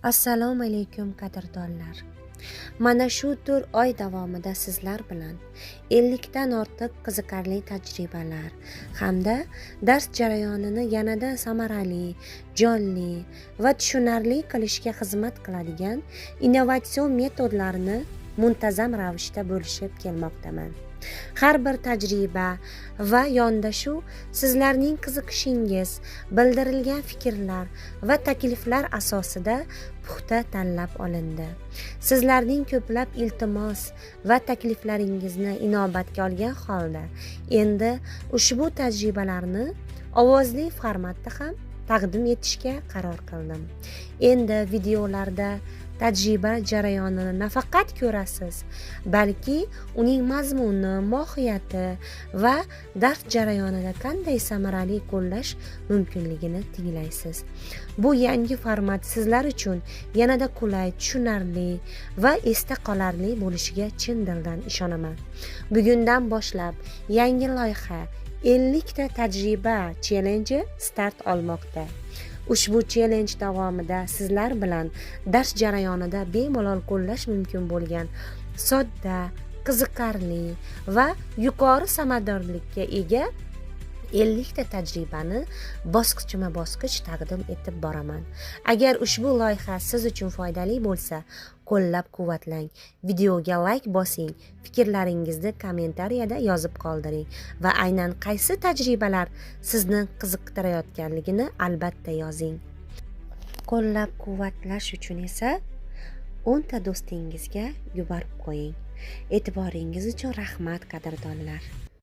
Assalomu alaykum qadrdonlar. Mana shu 4 oy davomida sizlar bilan 50 dan ortiq qiziqarli tajribalar hamda dars jarayonini yanada samarali, jonli va tushunarli qilishga xizmat qiladigan innovatsion metodlarni muntazam ravishda bo'lishib kelmoqdaman. Har bir tajriba va yondashuv sizlarning qiziqishingiz, bildirilgan fikrlar va takliflar asosida puxta tanlab olindi. Sizlarning ko'plab iltimos va takliflaringizni inobatga olgan holda endi ushbu tajribalarni ovozli formatda ham taqdim etishga qaror qildim. Endi videolarda tajriba jarayonini nafaqat ko'rasiz, balki uning mazmuni, mohiyati va dars jarayonida qanday samarali qo'llash mumkinligini tinglaysiz. Bu yangi format sizlar uchun yanada qulay, tushunarli va esda qolarli bo'lishiga chin dildan ishonaman. Bugundan boshlab yangi loyiha 50 ta tajriba challenge start olmoqda. Ushbu challenge davomida sizlar bilan dars jarayonida bemalol qo'llash mumkin bo'lgan sodda, qiziqarli va yuqori samaradorlikka ega 50 ta tajribani bosqichma-bosqich taqdim etib boraman. Agar ushbu loyiha siz uchun foydali bo'lsa, qo'llab-quvvatlang, videoga like bosing, fikrlaringizni kommentariyada yozib qoldiring va aynan qaysi tajribalar sizni qiziqtirayotganligini albatta yozing. Qo'llab-quvvatlash uchun esa 10 ta do'stingizga yuborib qo'ying. E'tiboringiz uchun rahmat qadrdonlar.